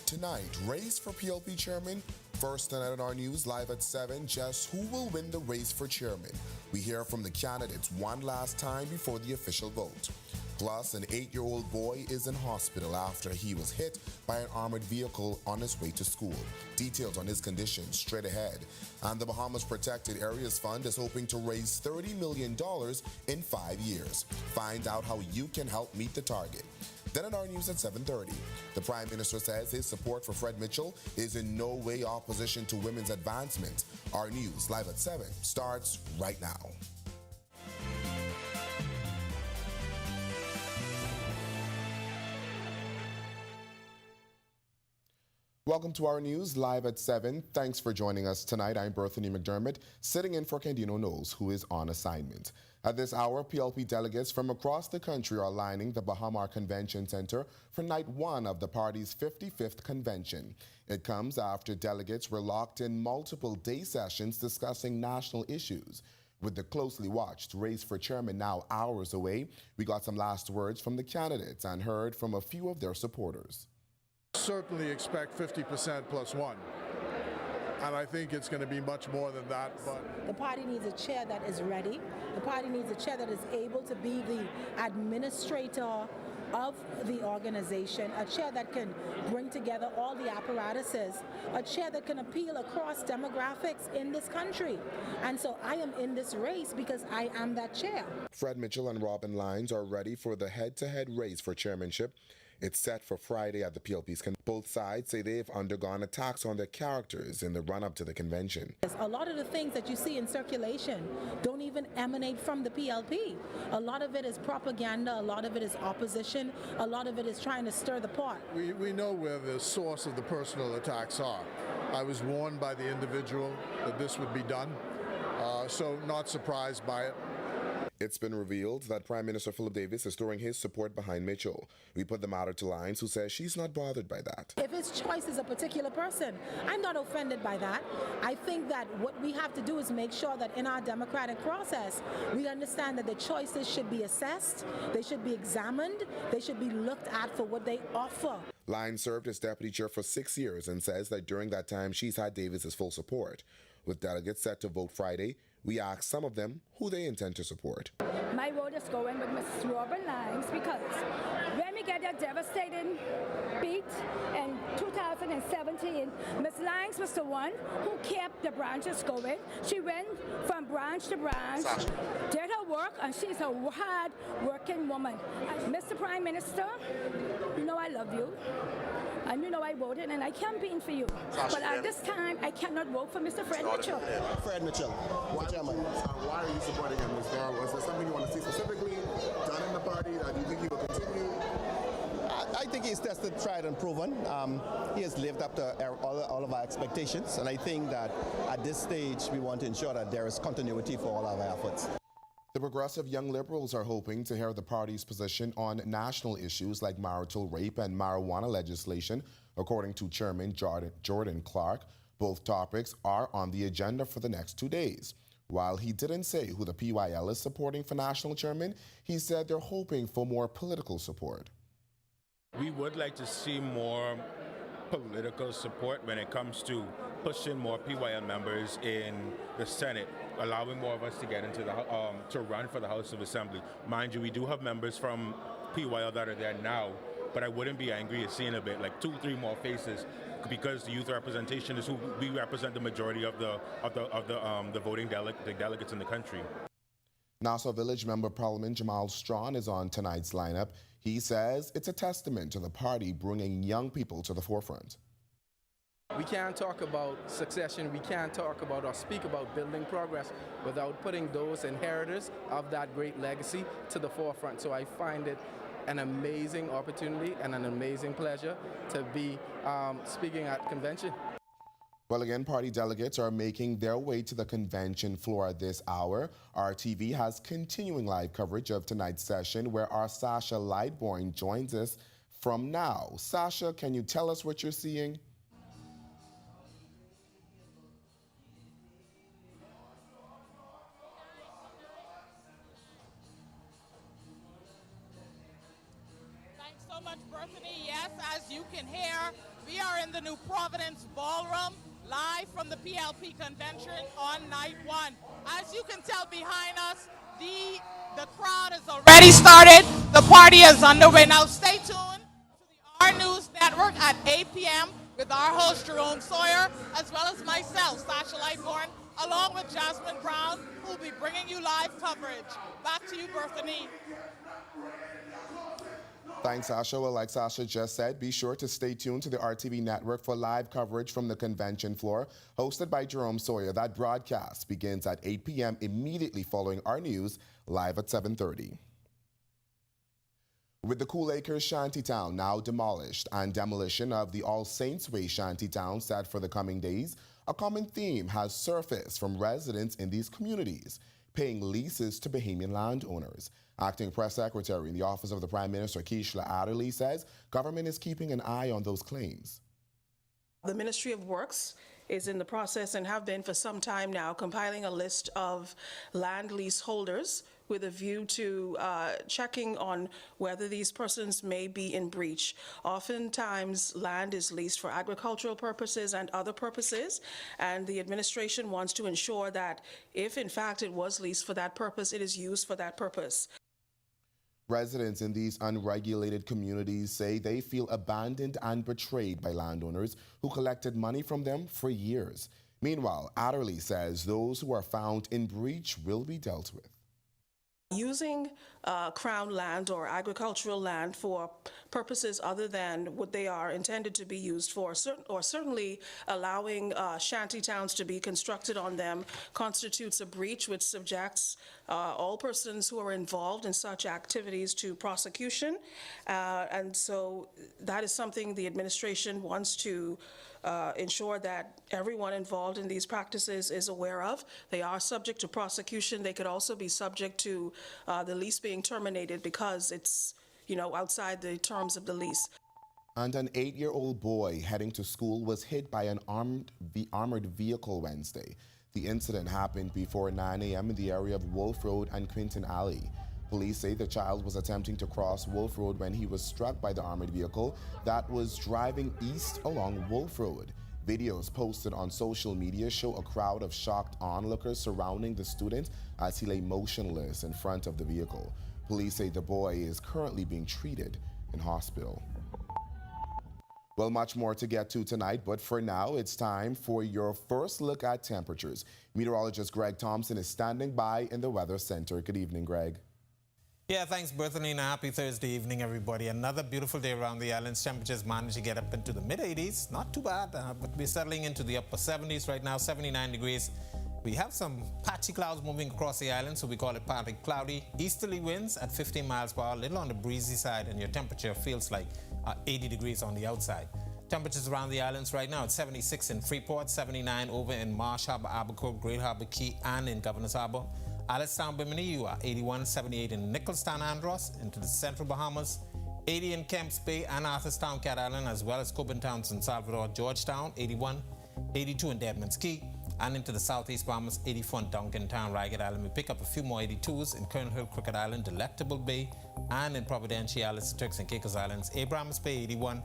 Tonight, race for PLP chairman. First tonight on our news, live at 7, just who will win the race for chairman? We hear from the candidates one last time before the official vote. Plus, an 8-year-old boy is in hospital after he was hit by an armored vehicle on his way to school. Details on his condition straight ahead. And the Bahamas Protected Areas Fund is hoping to raise $30 million in 5 years. Find out how you can help meet the target. Then at our news at 7:30, the Prime Minister says his support for Fred Mitchell is in no way opposition to women's advancement. Our news live at 7 starts right now. Welcome to our news live at 7. Thanks for joining us tonight. I'm Berthany McDermott, sitting in for Candino Knowles, who is on assignment. At this hour, PLP delegates from across the country are lining the Bahamar Convention Center for night 1 of the party's 55th convention. It comes after delegates were locked in multiple day sessions discussing national issues. With the closely watched race for chairman now hours away, we got some last words from the candidates and heard from a few of their supporters. Certainly expect 50% plus one. And I think it's going to be much more than that. But the party needs a chair that is ready. The party needs a chair that is able to be the administrator of the organization, a chair that can bring together all the apparatuses, a chair that can appeal across demographics in this country. And so I am in this race because I am that chair. Fred Mitchell and Robin Lyons are ready for the head-to-head race for chairmanship. It's set for Friday at the PLP's. Both sides say they've undergone attacks on their characters in the run-up to the convention. A lot of the things that you see in circulation don't even emanate from the PLP. A lot of it is propaganda, a lot of it is opposition, a lot of it is trying to stir the pot. We know where the source of the personal attacks are. I was warned by the individual that this would be done, so not surprised by it. It's been revealed that Prime Minister Philip Davis is throwing his support behind Mitchell. We put the matter to Lyons, who says she's not bothered by that. If his choice is a particular person, I'm not offended by that. I think that what we have to do is make sure that in our democratic process, we understand that the choices should be assessed, they should be examined, they should be looked at for what they offer. Lyons served as deputy chair for 6 years and says that during that time she's had Davis's full support. With delegates set to vote Friday, we asked some of them who they intend to support. My vote is going with Mrs. Robin Lyons because when we get a devastating beat in 2017, Ms. Lyons was the one who kept the branches going. She went from branch to branch, did her work, and she's a hard-working woman. And Mr. Prime Minister, you know I love you. And you know I voted and I campaigned for you. But at this time, I cannot vote for Mr. Fred Mitchell. Fred Mitchell. Why are you supporting him? Was there something you want to see specifically done in the party that you think he will continue? I think he's tested, tried and proven. He has lived up to all of our expectations. And I think that at this stage, we want to ensure that there is continuity for all of our efforts. The Progressive Young Liberals are hoping to hear the party's position on national issues like marital rape and marijuana legislation, according to Chairman Jordan Clark. Both topics are on the agenda for the next 2 days. While he didn't say who the PYL is supporting for national chairman, he said they're hoping for more political support. We would like to see more political support when it comes to pushing more PYL members in the Senate, allowing more of us to get into the to run for the House of Assembly. Mind you, we do have members from PYL that are there now, but I wouldn't be angry at seeing a bit like 2-3 more faces, because the youth representation is who we represent the majority of the voting delegates in the country. Nassau Village Member of Parliament Jamal Strawn is on tonight's lineup. He says it's a testament to the party bringing young people to the forefront. We can't talk about succession, we can't talk about or speak about building progress without putting those inheritors of that great legacy to the forefront. So I find it an amazing opportunity and an amazing pleasure to be speaking at convention. Well, again, party delegates are making their way to the convention floor at this hour. RTV has continuing live coverage of tonight's session, where our Sasha Lightborn joins us from now. Sasha, can you tell us what you're seeing? Thanks so much, Berthany. Yes, as you can hear, We are in the New Providence Ballroom, live from the PLP convention on night one. As you can tell behind us, the crowd has already started. The party is underway. Now stay tuned to the Our News Network at 8 p.m. with our host Jerome Sawyer, as well as myself, Sasha Lightborn, along with Jasmine Brown, who will be bringing you live coverage. Back to you, Berthany. Thanks, Sasha. Well, like Sasha just said, be sure to stay tuned to the RTV network for live coverage from the convention floor, hosted by Jerome Sawyer. That broadcast begins at 8 p.m. immediately following our news, live at 7:30. With the Cool Acres Shantytown now demolished and demolition of the All Saints Way Shantytown set for the coming days, a common theme has surfaced from residents in these communities, paying leases to Bahamian landowners. Acting Press Secretary in the Office of the Prime Minister, Keishla Adderley, says government is keeping an eye on those claims. The Ministry of Works is in the process and have been for some time now compiling a list of land lease holders with a view to checking on whether these persons may be in breach. Oftentimes, land is leased for agricultural purposes and other purposes, and the administration wants to ensure that if in fact it was leased for that purpose, it is used for that purpose. Residents in these unregulated communities say they feel abandoned and betrayed by landowners who collected money from them for years. Meanwhile, Adderley says those who are found in breach will be dealt with. Using crown land or agricultural land for purposes other than what they are intended to be used for, or certainly allowing shanty towns to be constructed on them, constitutes a breach which subjects all persons who are involved in such activities to prosecution. And so that is something the administration wants to ensure that everyone involved in these practices is aware of. They are subject to prosecution. They could also be subject to the lease being terminated because it's, outside the terms of the lease. And an 8-year-old boy heading to school was hit by an armored vehicle Wednesday. The incident happened before 9 a.m. in the area of Wolf Road and Quinton Alley. Police say the child was attempting to cross Wolf Road when he was struck by the armored vehicle that was driving east along Wolf Road. Videos posted on social media show a crowd of shocked onlookers surrounding the student as he lay motionless in front of the vehicle. Police say the boy is currently being treated in hospital. Well, much more to get to tonight, but for now, it's time for your first look at temperatures. Meteorologist Greg Thompson is standing by in the Weather Center. Good evening, Greg. Yeah, thanks, Berthany, and happy Thursday evening, everybody. Another beautiful day around the islands. Temperatures managed to get up into the mid-80s. Not too bad, but we're settling into the upper 70s right now, 79 degrees. We have some patchy clouds moving across the island, so we call it partly cloudy. Easterly winds at 15 miles per hour, a little on the breezy side, and your temperature feels like 80 degrees on the outside. Temperatures around the islands right now at 76 in Freeport, 79 over in Marsh Harbor, Abercorp, Great Harbor Key, and in Governor's Harbor. Allenstown, Bimini, you are 81, 78 in Nicholstown, Andros, into the central Bahamas, 80 in Kemps Bay and Arthurstown, Cat Island, as well as Copentown, San Salvador, Georgetown, 81, 82 in Deadman's Key, and into the southeast Bahamas, 84 in Duncantown, Ragged Island. We pick up a few more 82s in Colonel Hill, Crooked Island, Delectable Bay, and in Providenciales, Turks and Caicos Islands, Abrams Bay, 81,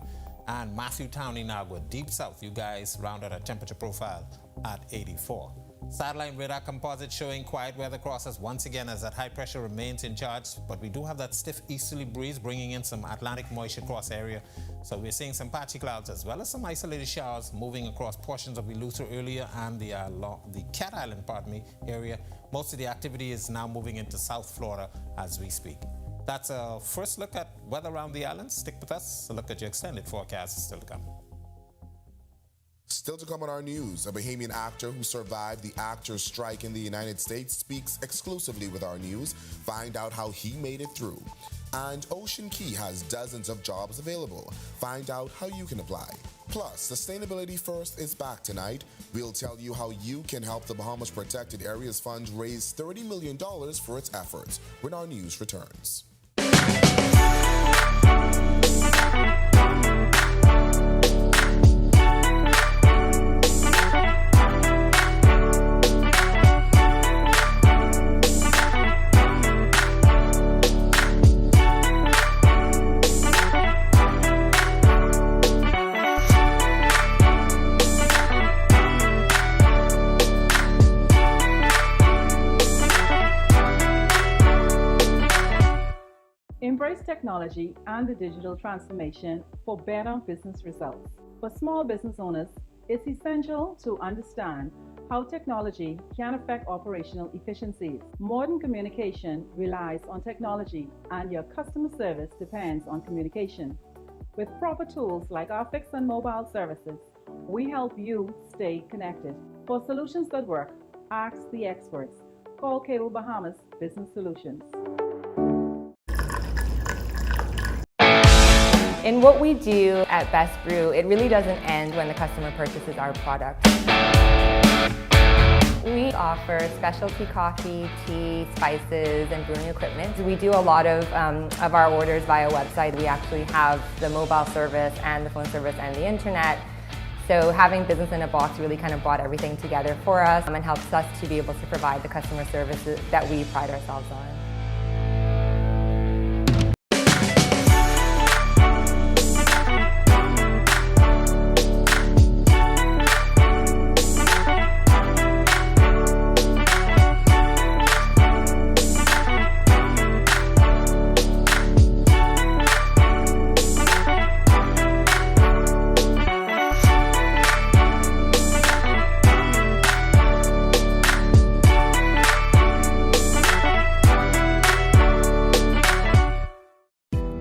and Matthew Town, Inagua, deep south. You guys round out our temperature profile at 84. Satellite radar composite showing quiet weather crosses once again as that high pressure remains in charge, but we do have that stiff easterly breeze bringing in some Atlantic moisture across area. So we're seeing some patchy clouds as well as some isolated showers moving across portions of Eleuthera earlier and the Cat Island, area. Most of the activity is now moving into South Florida as we speak. That's a first look at weather around the islands. Stick with us. A look at your extended forecast is still to come. Still to come on our news, a Bahamian actor who survived the actors' strike in the United States speaks exclusively with our news. Find out how he made it through. And Ocean Key has dozens of jobs available. Find out how you can apply. Plus, Sustainability First is back tonight. We'll tell you how you can help the Bahamas Protected Areas Fund raise $30 million for its efforts when our news returns. technology and the digital transformation for better business results. For small business owners, it's essential to understand how technology can affect operational efficiencies. Modern communication relies on technology, and your customer service depends on communication. With proper tools like our fixed and mobile services, we help you stay connected. For solutions that work, ask the experts. Call Cable Bahamas Business Solutions. In what we do at Best Brew, it really doesn't end when the customer purchases our product. We offer specialty coffee, tea, spices, and brewing equipment. We do a lot of our orders via website. We actually have the mobile service and the phone service and the internet. So having Business in a Box really kind of brought everything together for us and helps us to be able to provide the customer services that we pride ourselves on.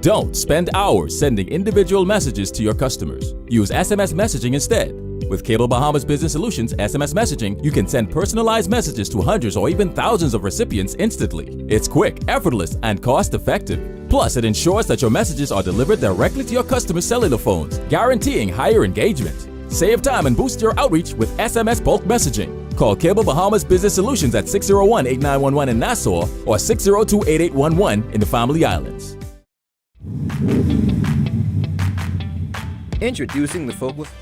Don't spend hours sending individual messages to your customers. Use SMS messaging instead. With Cable Bahamas Business Solutions SMS messaging, you can send personalized messages to hundreds or even thousands of recipients instantly. It's quick, effortless, and cost-effective. Plus, it ensures that your messages are delivered directly to your customers' cellular phones, guaranteeing higher engagement. Save time and boost your outreach with SMS bulk messaging. Call Cable Bahamas Business Solutions at 601-8911 in Nassau or 602-8811 in the Family Islands. Introducing the folk with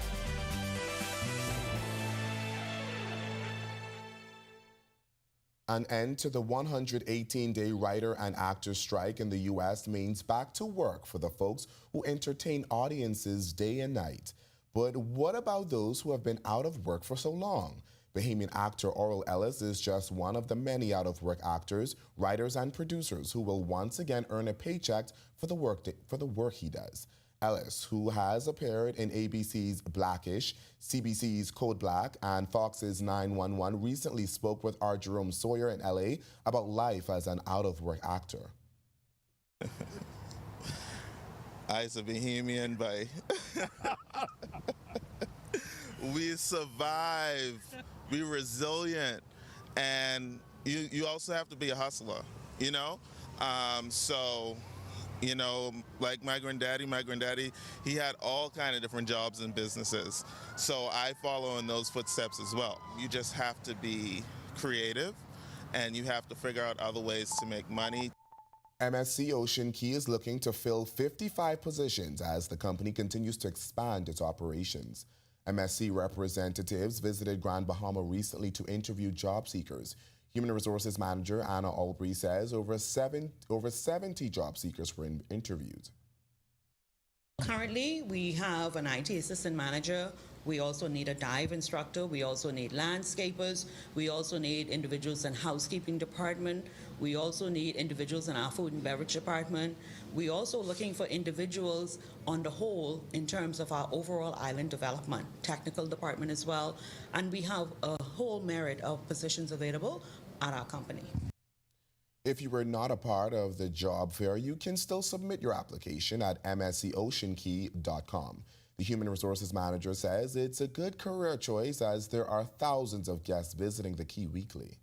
An end to the 118-day writer and actor strike in the U.S. means back to work for the folks who entertain audiences day and night. But what about those who have been out of work for so long? Bahamian actor Oral Ellis is just one of the many out-of-work actors, writers, and producers who will once again earn a paycheck for the work he does. Ellis, who has appeared in ABC's Blackish, CBC's Code Black, and Fox's 911, recently spoke with our Jerome Sawyer in LA about life as an out-of-work actor. I's a Bahamian, but we survive, we resilient, and you also have to be a hustler, you know? You know, like my granddaddy, he had all kind of different jobs and businesses. So I follow in those footsteps as well. You just have to be creative and you have to figure out other ways to make money. MSC Ocean Key is looking to fill 55 positions as the company continues to expand its operations. MSC representatives visited Grand Bahama recently to interview job seekers. Human Resources Manager Anna Albury says over 70 job seekers were interviewed. Currently, we have an IT assistant manager. We also need a dive instructor. We also need landscapers. We also need individuals in housekeeping department. We also need individuals in our food and beverage department. We're also looking for individuals on the whole in terms of our overall island development, technical department as well. And we have a whole myriad of positions available at our company. If you were not a part of the job fair, you can still submit your application at mscoceankey.com. The Human Resources Manager says it's a good career choice as there are thousands of guests visiting the Key weekly.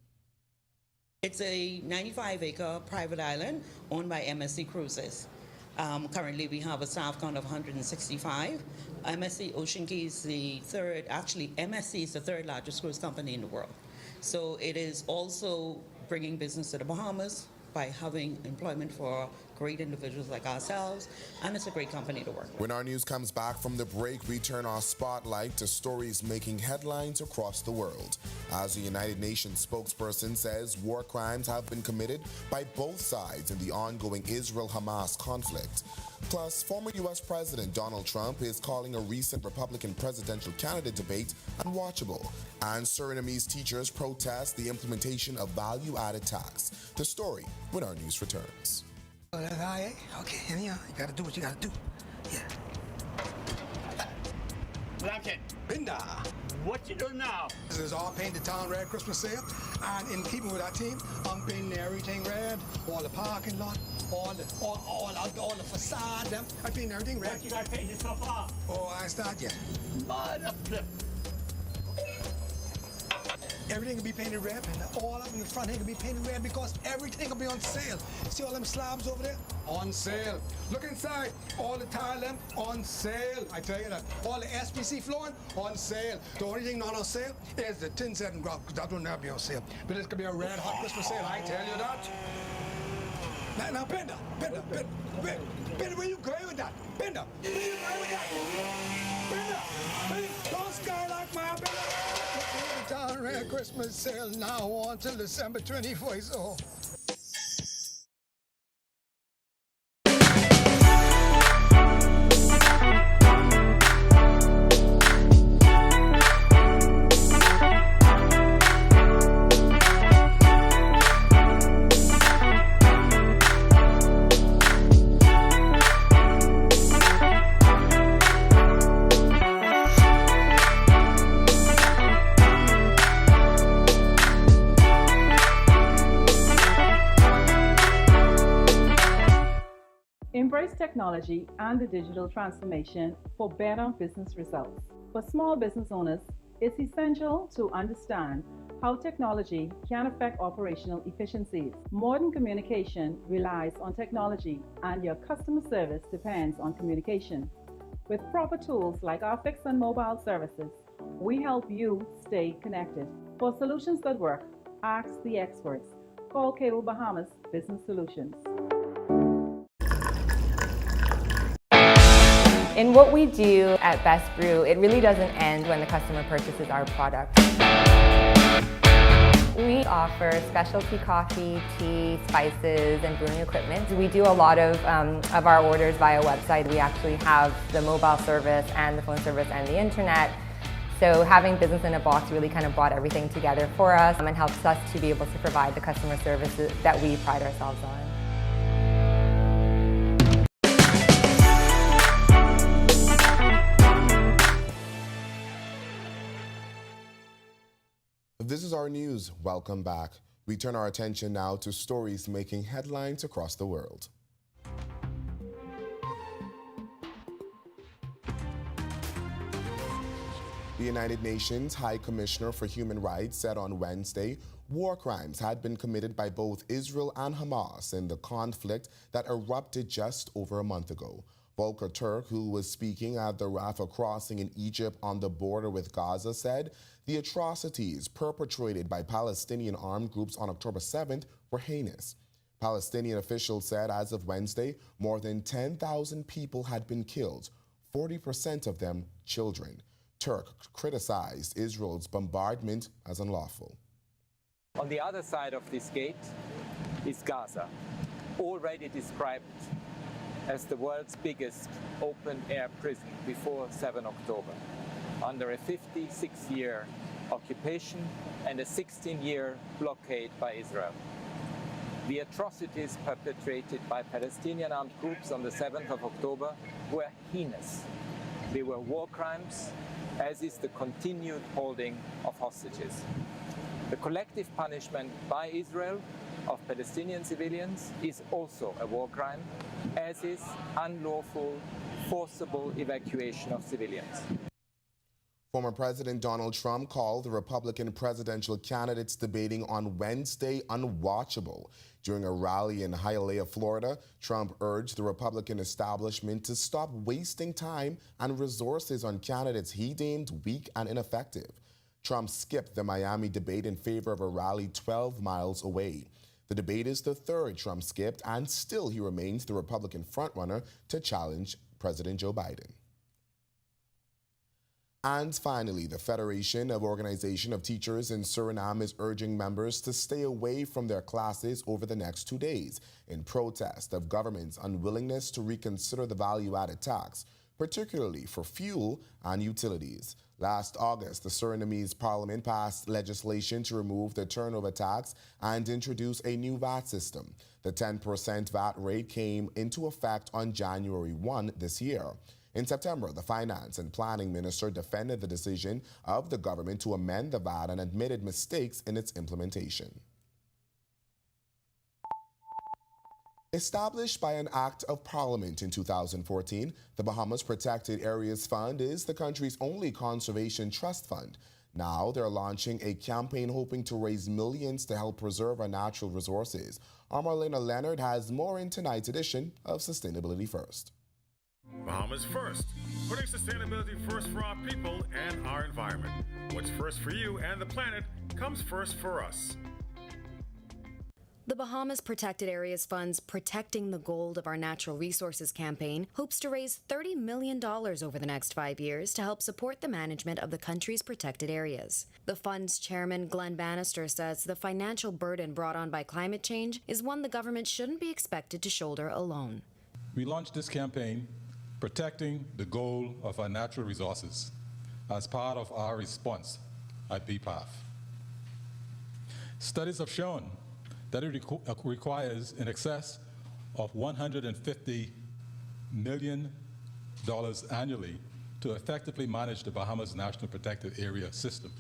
It's a 95-acre private island owned by MSC Cruises. Currently, we have a staff count of 165. MSC Ocean Key is the third, actually MSC is the third largest cruise company in the world. So it is also bringing business to the Bahamas by having employment for great individuals like ourselves, and it's a great company to work with. When our news comes back from the break, we turn our spotlight to stories making headlines across the world. As the United Nations spokesperson says, war crimes have been committed by both sides in the ongoing Israel-Hamas conflict. Plus, former U.S. President Donald Trump is calling a recent Republican presidential candidate debate unwatchable, and Surinamese teachers protest the implementation of value-added tax. The story when our news returns. Oh, that's all right. Okay, anyhow, you gotta do what you gotta do. Yeah. Blanket. Binda. What you doing now? This is all paint the town red Christmas sale, and in keeping with our team, I'm painting everything red, all the parking lot, all the facade. I paint everything red. What you got painted so far? Oh, I ain't started yet. Mother flip. Everything will be painted red, and all up in the front here will be painted red because everything will be on sale. See all them slabs over there? On sale. Look inside. All the tile them on sale. I tell you that. All the SPC flooring on sale. The only thing not on sale is the tin set and grout, because that will never be on sale. But it's gonna be a red hot Christmas sale. I tell you that. Now, Bender, where you going with that? Bender, where you going with that? Bender, don't skylark my Bender. The town red Christmas sale now on till December 24th. So. Embrace technology and the digital transformation for better business results. For small business owners, it's essential to understand how technology can affect operational efficiencies. Modern communication relies on technology, and your customer service depends on communication. With proper tools like our fixed and mobile services, we help you stay connected. For solutions that work, ask the experts. Call Cable Bahamas Business Solutions. In what we do at Best Brew, it really doesn't end when the customer purchases our product. We offer specialty coffee, tea, spices, and brewing equipment. We do a lot of our orders via website. We actually have the mobile service and the phone service and the internet. So having business in a box really kind of brought everything together for us and helps us to be able to provide the customer services that we pride ourselves on. This is our news. Welcome back. We turn our attention now to stories making headlines across the world. The United Nations High Commissioner for Human Rights said on Wednesday war crimes had been committed by both Israel and Hamas in the conflict that erupted just over a month ago. Volker Turk, who was speaking at the Rafah crossing in Egypt on the border with Gaza, said the atrocities perpetrated by Palestinian armed groups on October 7th were heinous. Palestinian officials said as of Wednesday, more than 10,000 people had been killed, 40% of them children. Turk criticized Israel's bombardment as unlawful. On the other side of this gate is Gaza, already described as the world's biggest open-air prison before 7 October, under a 56-year occupation and a 16-year blockade by Israel. The atrocities perpetrated by Palestinian armed groups on the 7th of October were heinous. They were war crimes, as is the continued holding of hostages. The collective punishment by Israel of Palestinian civilians is also a war crime, as is unlawful, forcible evacuation of civilians. Former President Donald Trump called the Republican presidential candidates debating on Wednesday unwatchable. During a rally in Hialeah, Florida, Trump urged the Republican establishment to stop wasting time and resources on candidates he deemed weak and ineffective. Trump skipped the Miami debate in favor of a rally 12 miles away. The debate is the third Trump skipped, and still he remains the Republican frontrunner to challenge President Joe Biden. And finally, the Federation of Organization of Teachers in Suriname is urging members to stay away from their classes over the next 2 days in protest of government's unwillingness to reconsider the value-added tax, particularly for fuel and utilities. Last August, the Surinamese parliament passed legislation to remove the turnover tax and introduce a new VAT system. The 10% VAT rate came into effect on January 1 this year. In September, the Finance and Planning Minister defended the decision of the government to amend the VAT and admitted mistakes in its implementation. Established by an act of parliament in 2014, the Bahamas Protected Areas Fund is the country's only conservation trust fund. Now they're launching a campaign hoping to raise millions to help preserve our natural resources. Our Marlena Leonard has more in tonight's edition of Sustainability First. Bahamas First, putting sustainability first for our people and our environment. What's first for you and the planet comes first for us. The Bahamas Protected Areas Fund's Protecting the Gold of Our Natural Resources campaign hopes to raise $30 million over the next 5 years to help support the management of the country's protected areas. The fund's chairman, Glenn Bannister, says the financial burden brought on by climate change is one the government shouldn't be expected to shoulder alone. We launched this campaign, Protecting the Gold of Our Natural Resources, as part of our response at BPAF. Studies have shown that it requires in excess of $150 million annually to effectively manage the Bahamas National Protected Area System.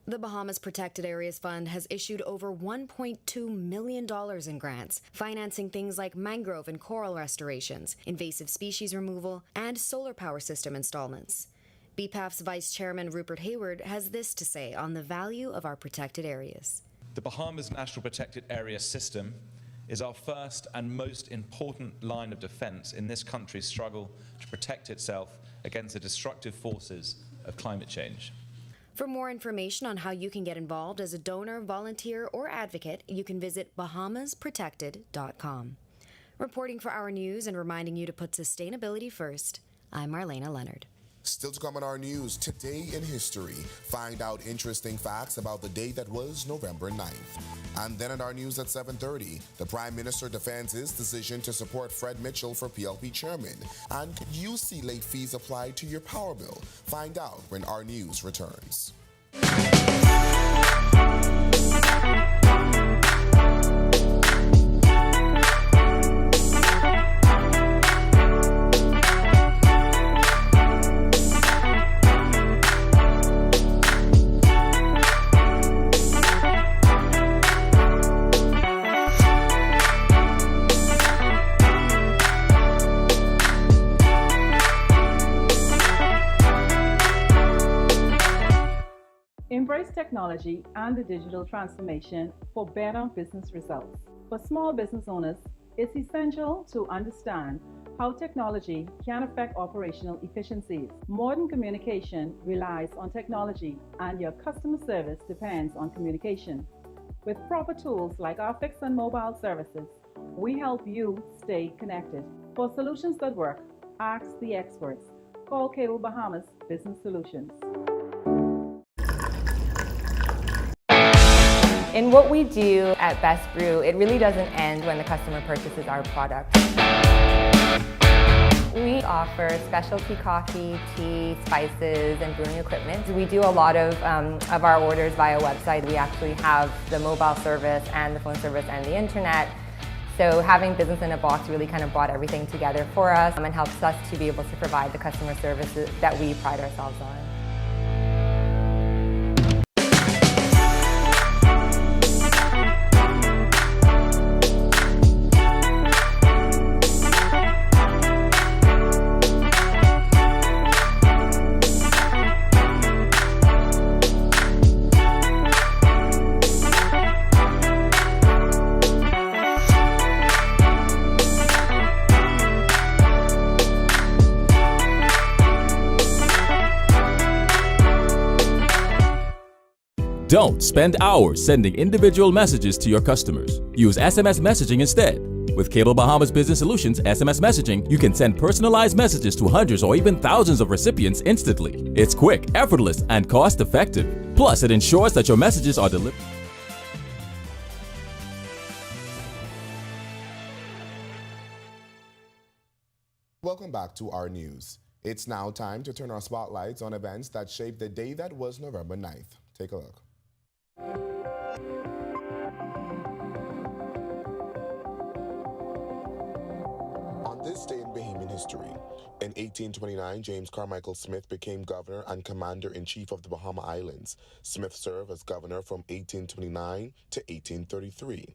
The Bahamas Protected Areas Fund has issued over $1.2 million in grants, financing things like mangrove and coral restorations, invasive species removal, and solar power system installments. BPAF's Vice Chairman Rupert Hayward has this to say on the value of our protected areas. The Bahamas National Protected Area System is our first and most important line of defense in this country's struggle to protect itself against the destructive forces of climate change. For more information on how you can get involved as a donor, volunteer, or advocate, you can visit bahamasprotected.com. Reporting for Our News and reminding you to put sustainability first, I'm Marlena Leonard. Still to come on Our News, Today in History. Find out interesting facts about the day that was November 9th. And then at Our News at 7:30, the Prime Minister defends his decision to support Fred Mitchell for PLP chairman. And could you see late fees applied to your power bill? Find out when Our News returns. Embrace technology and the digital transformation for better business results. For small business owners, it's essential to understand how technology can affect operational efficiencies. Modern communication relies on technology, and your customer service depends on communication. With proper tools like our fixed and mobile services, we help you stay connected. For solutions that work, ask the experts. Call Cable Bahamas Business Solutions. In what we do at Best Brew, it really doesn't end when the customer purchases our product. We offer specialty coffee, tea, spices, and brewing equipment. We do a lot of our orders via website. We actually have the mobile service and the phone service and the internet. So having business in a box really kind of brought everything together for us and helps us to be able to provide the customer services that we pride ourselves on. Don't spend hours sending individual messages to your customers. Use SMS messaging instead. With Cable Bahamas Business Solutions SMS messaging, you can send personalized messages to hundreds or even thousands of recipients instantly. It's quick, effortless, and cost-effective. Plus, it ensures that your messages are delivered. Welcome back to Our News. It's now time to turn our spotlights on events that shaped the day that was November 9th. Take a look. On this day in Bahamian history, in 1829, James Carmichael Smith became governor and commander-in-chief of the Bahama Islands. Smith served as governor from 1829 to 1833.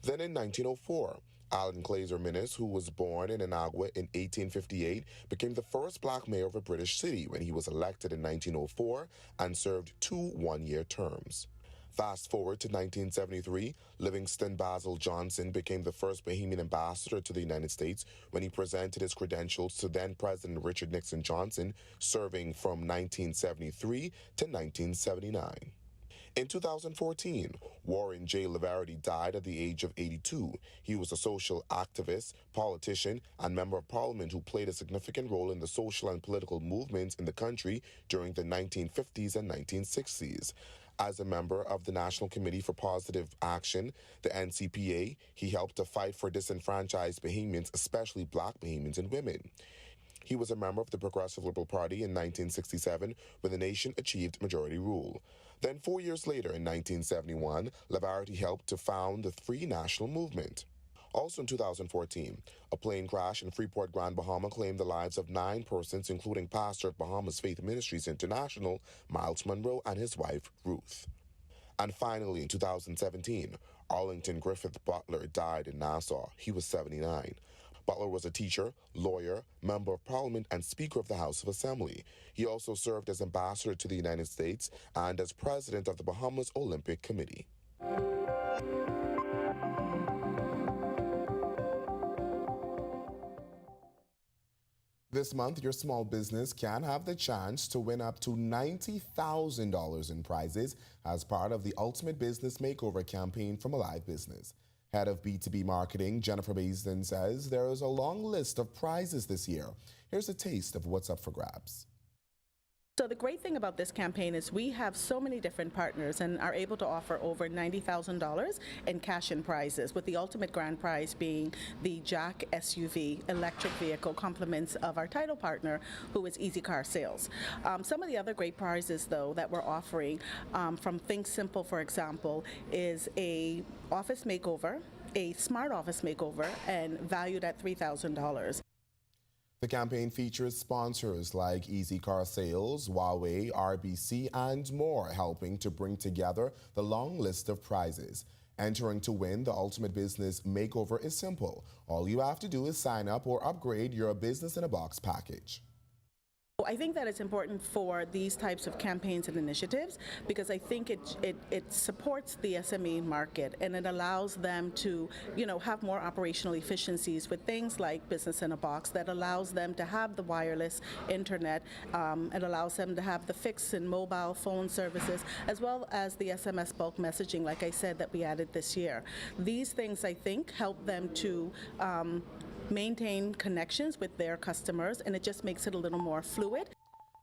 Then in 1904, Allen Glazer Minnis, who was born in Inagua in 1858, became the first black mayor of a British city when he was elected in 1904 and served 2 one-year terms. Fast forward to 1973, Livingston Basil Johnson became the first Bahamian ambassador to the United States when he presented his credentials to then-President Richard Nixon Johnson, serving from 1973 to 1979. In 2014, Warren J. Laverty died at the age of 82. He was a social activist, politician, and member of parliament who played a significant role in the social and political movements in the country during the 1950s and 1960s. As a member of the National Committee for Positive Action, the NCPA, he helped to fight for disenfranchised Bahamians, especially black Bahamians and women. He was a member of the Progressive Liberal Party in 1967 when the nation achieved majority rule. Then 4 years later, in 1971, Laverty helped to found the Free National Movement. Also in 2014, a plane crash in Freeport, Grand Bahama claimed the lives of 9 persons, including pastor of Bahamas Faith Ministries International, Miles Monroe, and his wife, Ruth. And finally, in 2017, Arlington Griffith Butler died in Nassau. He was 79. Butler was a teacher, lawyer, member of parliament, and Speaker of the House of Assembly. He also served as ambassador to the United States and as president of the Bahamas Olympic Committee. This month, your small business can have the chance to win up to $90,000 in prizes as part of the Ultimate Business Makeover campaign from Alive Business. Head of B2B Marketing, Jennifer Basin, says there is a long list of prizes this year. Here's a taste of what's up for grabs. So the great thing about this campaign is we have so many different partners and are able to offer over $90,000 in cash and prizes, with the ultimate grand prize being the Jack SUV electric vehicle, compliments of our title partner, who is Easy Car Sales. Some of the other great prizes, though, that we're offering from Think Simple, for example, is a office makeover, a smart office makeover, and valued at $3,000. The campaign features sponsors like Easy Car Sales, Huawei, RBC, and more, helping to bring together the long list of prizes. Entering to win the Ultimate Business Makeover is simple. All you have to do is sign up or upgrade your Business in a Box package. I think that it's important for these types of campaigns and initiatives because I think it supports the SME market and it allows them to, have more operational efficiencies with things like Business in a Box that allows them to have the wireless internet. It allows them to have the fixed and mobile phone services as well as the SMS bulk messaging, like I said, that we added this year. These things, I think, help them to maintain connections with their customers, and it just makes it a little more fluid.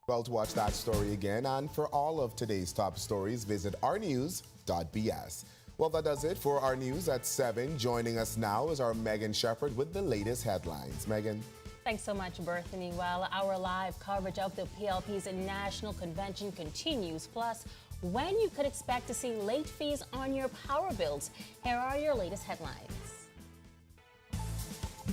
Well, to watch that story again and for all of today's top stories, visit ournews.bs. Well, that does it for our news at 7. Joining us now is our Megan Shepherd with the latest headlines. Megan. Thanks so much, Berthany. Well, our live coverage of the PLP's National Convention continues. Plus, when you could expect to see late fees on your power bills. Here are your latest headlines.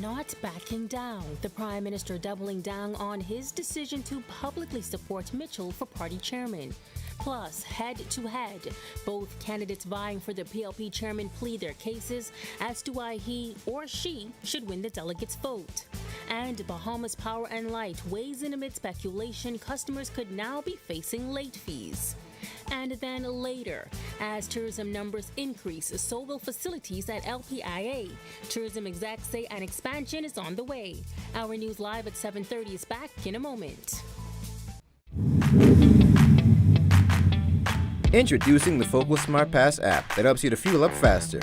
Not backing down. The Prime Minister doubling down on his decision to publicly support Mitchell for party chairman. Plus, head-to-head, both candidates vying for the PLP chairman plead their cases as to why he or she should win the delegates' vote. And Bahamas Power and Light weighs in amid speculation customers could now be facing late fees. And then later, as tourism numbers increase, so will facilities at LPIA. Tourism execs say an expansion is on the way. Our news live at 7:30 is back in a moment. Introducing the Focal Smart Pass app that helps you to fuel up faster.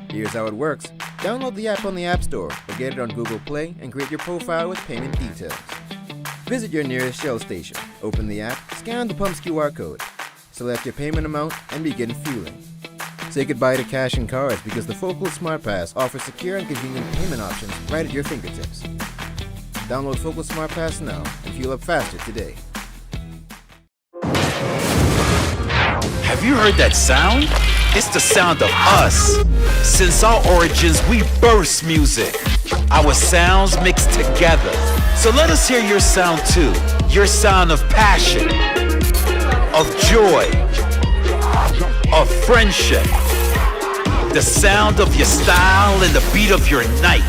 Here's how it works. Download the app on the App Store or get it on Google Play and create your profile with payment details. Visit your nearest Shell station, open the app, scan the pump's QR code, select your payment amount, and begin fueling. Say goodbye to cash and cards because the Focal Smart Pass offers secure and convenient payment options right at your fingertips. Download Focal Smart Pass now and fuel up faster today. Have you heard that sound? It's the sound of us. Since our origins, we burst music. Our sounds mix together. So let us hear your sound too. Your sound of passion, of joy, of friendship. The sound of your style and the beat of your night.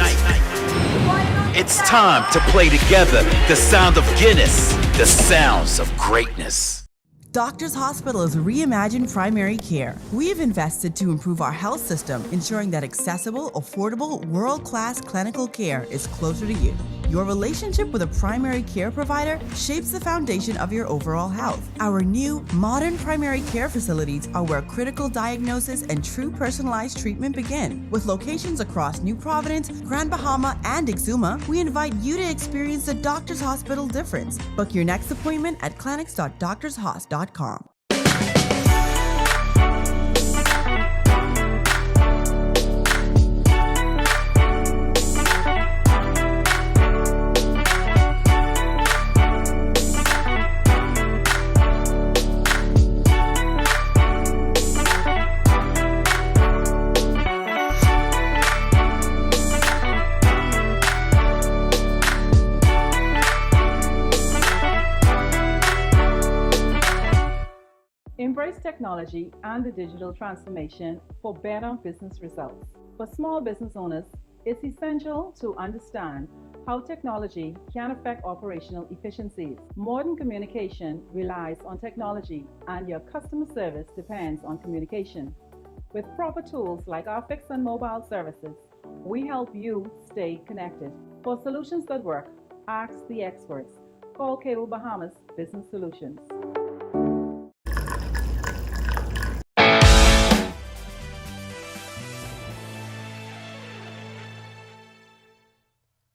It's time to play together the sound of Guinness, the sounds of greatness. Doctors Hospital has reimagined primary care. We have invested to improve our health system, ensuring that accessible, affordable, world-class clinical care is closer to you. Your relationship with a primary care provider shapes the foundation of your overall health. Our new, modern primary care facilities are where critical diagnosis and true personalized treatment begin. With locations across New Providence, Grand Bahama, and Exuma, we invite you to experience the Doctors Hospital difference. Book your next appointment at clinics.doctorshos.com. Embrace technology and the digital transformation for better business results. For small business owners, it's essential to understand how technology can affect operational efficiencies. Modern communication relies on technology, and your customer service depends on communication. With proper tools like our fixed and mobile services, we help you stay connected. For solutions that work, ask the experts. Call Cable Bahamas Business Solutions.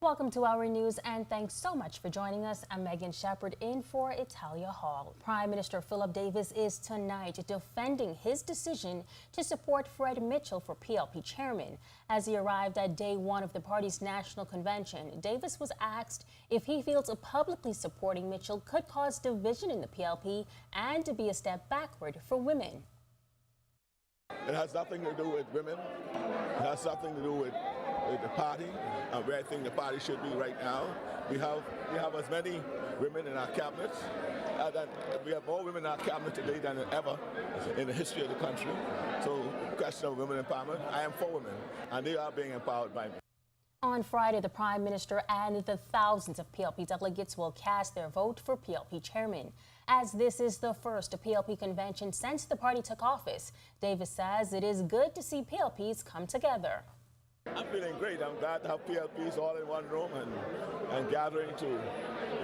Welcome to Our News, and thanks so much for joining us. I'm Megan Shepard in for Italia Hall. Prime Minister Philip Davis is tonight defending his decision to support Fred Mitchell for PLP chairman. As he arrived at day one of the party's national convention, Davis was asked if he feels publicly supporting Mitchell could cause division in the PLP and to be a step backward for women. It has nothing to do with women. It has something to do with the party and where I think the party should be right now. We have as many women in our cabinet. We have more women in our cabinet today than ever in the history of the country. So, question of women empowerment, I am for women, and they are being empowered by me. On Friday, the Prime Minister and the thousands of PLP delegates will cast their vote for PLP chairman. As this is the first PLP convention since the party took office, Davis says it is good to see PLPs come together. I'm feeling great. I'm glad to have PLPs all in one room and gathering to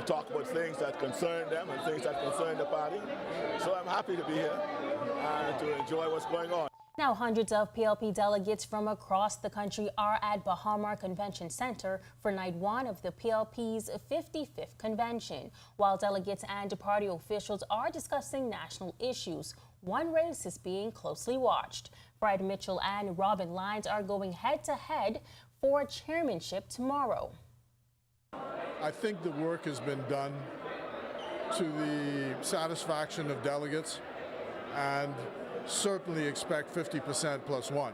talk about things that concern them and things that concern the party. So I'm happy to be here and to enjoy what's going on. Now, hundreds of PLP delegates from across the country are at Bahamar Convention Center for night one of the PLP's 55th convention. While delegates and party officials are discussing national issues, one race is being closely watched. Fred Mitchell and Robin Lyons are going head-to-head for chairmanship tomorrow. I think the work has been done to the satisfaction of delegates, and certainly expect 50% plus one.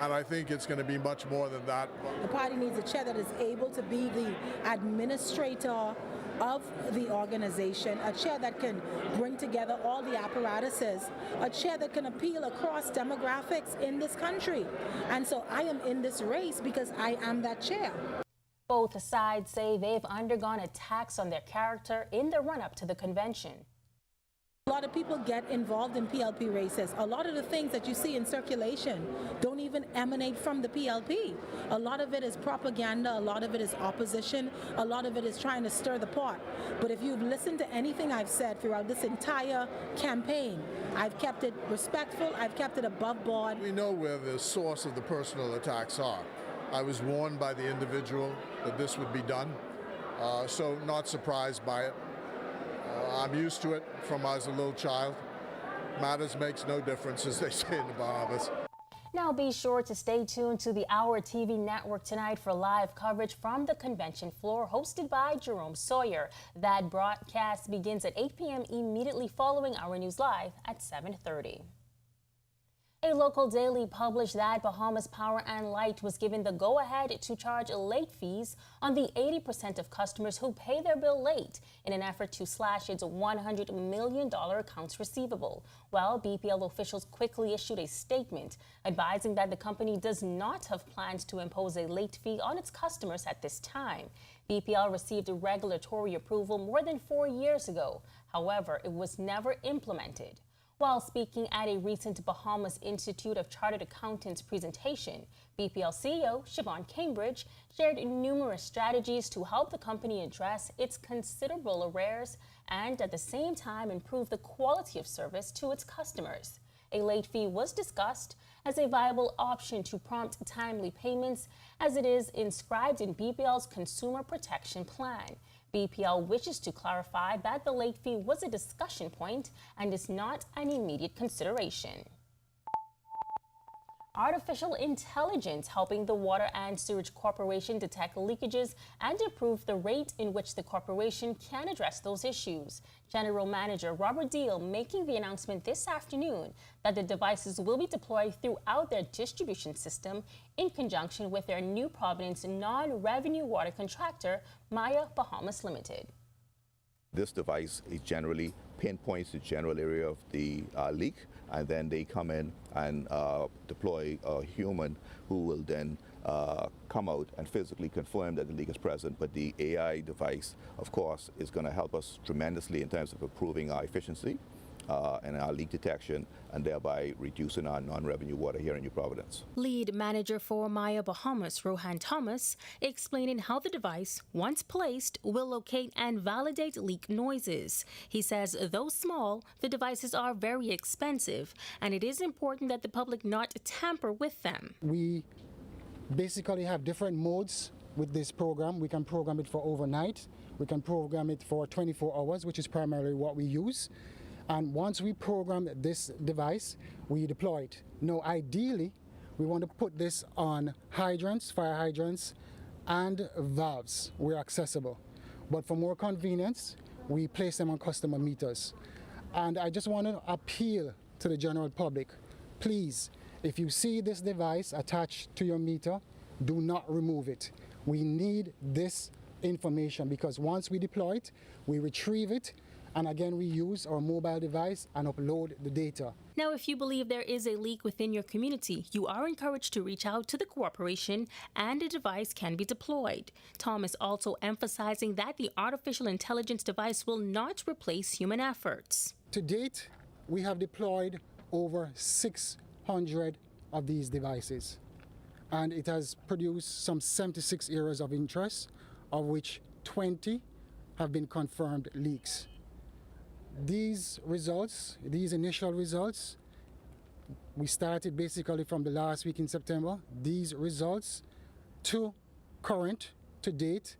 And I think it's going to be much more than that. The party needs a chair that is able to be the administrator of the organization, a chair that can bring together all the apparatuses, a chair that can appeal across demographics in this country. And so I am in this race because I am that chair. Both sides say they've undergone attacks on their character in the run-up to the convention. A lot of people get involved in PLP races. A lot of the things that you see in circulation don't even emanate from the PLP. A lot of it is propaganda, a lot of it is opposition, a lot of it is trying to stir the pot. But if you've listened to anything I've said throughout this entire campaign, I've kept it respectful, I've kept it above board. We know where the source of the personal attacks are. I was warned by the individual that this would be done, so not surprised by it. I'm used to it from as a little child. Matters makes no difference, as they say in the Bahamas. Now be sure to stay tuned to the Our TV network tonight for live coverage from the convention floor hosted by Jerome Sawyer. That broadcast begins at 8 p.m. immediately following Our News Live at 7:30. A local daily published that Bahamas Power and Light was given the go-ahead to charge late fees on the 80% of customers who pay their bill late in an effort to slash its $100 million accounts receivable. Well, BPL officials quickly issued a statement advising that the company does not have plans to impose a late fee on its customers at this time. BPL received regulatory approval more than 4 years ago. However, it was never implemented. While speaking at a recent Bahamas Institute of Chartered Accountants presentation, BPL CEO Siobhan Cambridge shared numerous strategies to help the company address its considerable arrears and at the same time improve the quality of service to its customers. A late fee was discussed as a viable option to prompt timely payments, as it is inscribed in BPL's Consumer Protection Plan. BPL wishes to clarify that the late fee was a discussion point and is not an immediate consideration. Artificial intelligence helping the Water and Sewage Corporation detect leakages and improve the rate in which the corporation can address those issues. General Manager Robert Deal making the announcement this afternoon that the devices will be deployed throughout their distribution system in conjunction with their New Providence non-revenue water contractor, Maya Bahamas Limited. This device generally pinpoints the general area of the leak, and then they come in and deploy a human who will then come out and physically confirm that the leak is present. But the AI device, of course, is going to help us tremendously in terms of improving our efficiency and our leak detection, and thereby reducing our non-revenue water here in New Providence. Lead manager for Maya Bahamas, Rohan Thomas, explaining how the device, once placed, will locate and validate leak noises. He says, though small, the devices are very expensive, and it is important that the public not tamper with them. We basically have different modes with this program. We can program it for overnight. We can program it for 24 hours, which is primarily what we use. And once we program this device, we deploy it. Now, ideally, we want to put this on hydrants, fire hydrants, and valves where accessible. But for more convenience, we place them on customer meters. And I just want to appeal to the general public. Please, if you see this device attached to your meter, do not remove it. We need this information because once we deploy it, we retrieve it, and again, we use our mobile device and upload the data. Now, if you believe there is a leak within your community, you are encouraged to reach out to the corporation and a device can be deployed. Thomas also emphasizing that the artificial intelligence device will not replace human efforts. To date, we have deployed over 600 of these devices, and it has produced some 76 areas of interest, of which 20 have been confirmed leaks. These results, these initial results, we started basically from the last week in September. These results to current, to date,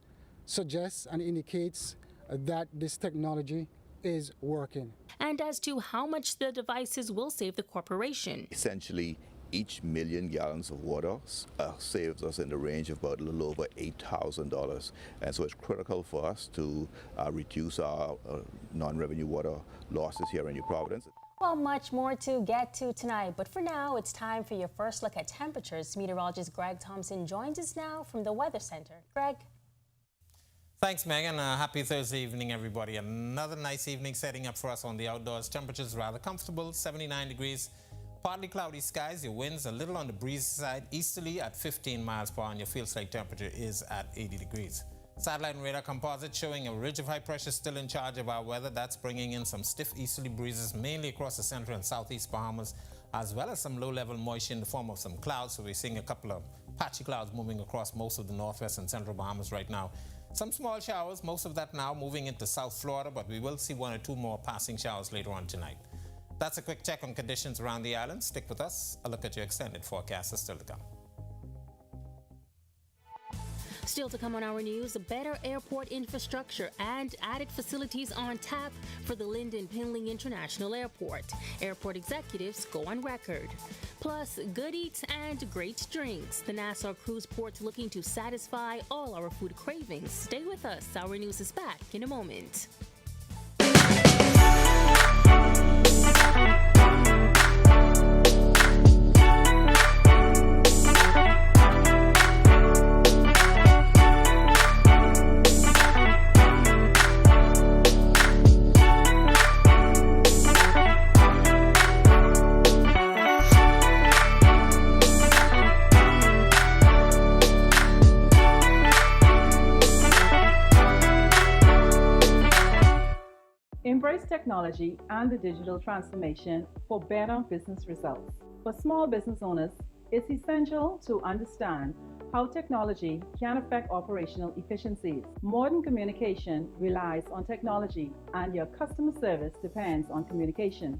suggests and indicates that this technology is working. And as to how much the devices will save the corporation. Essentially, each million gallons of water saves us in the range of about a little over $8,000. And so it's critical for us to reduce our non-revenue water losses here in New Providence. Well, much more to get to tonight, but for now, it's time for your first look at temperatures. Meteorologist Greg Thompson joins us now from the Weather Center. Greg? Thanks, Megan. Happy Thursday evening, everybody. Another nice evening setting up for us on the outdoors. Temperatures rather comfortable, 79 degrees. Partly cloudy skies, your winds a little on the breezy side, easterly at 15 miles per hour, and your field-like temperature is at 80 degrees. Satellite and radar composite showing a ridge of high pressure still in charge of our weather. That's bringing in some stiff easterly breezes, mainly across the central and southeast Bahamas, as well as some low-level moisture in the form of some clouds. So we're seeing a couple of patchy clouds moving across most of the northwest and central Bahamas right now. Some small showers, most of that now moving into South Florida, but we will see 1 or 2 more passing showers later on tonight. That's a quick check on conditions around the island. Stick with us. A look at your extended forecast is still to come. Still to come on Our News, better airport infrastructure and added facilities on tap for the Lyndon Pinley International Airport. Airport executives go on record. Plus, good eats and great drinks. The Nassau Cruise Port's looking to satisfy all our food cravings. Stay with us. Our News is back in a moment. Embrace technology and the digital transformation for better business results. For small business owners, it's essential to understand how technology can affect operational efficiencies. Modern communication relies on technology, and your customer service depends on communication.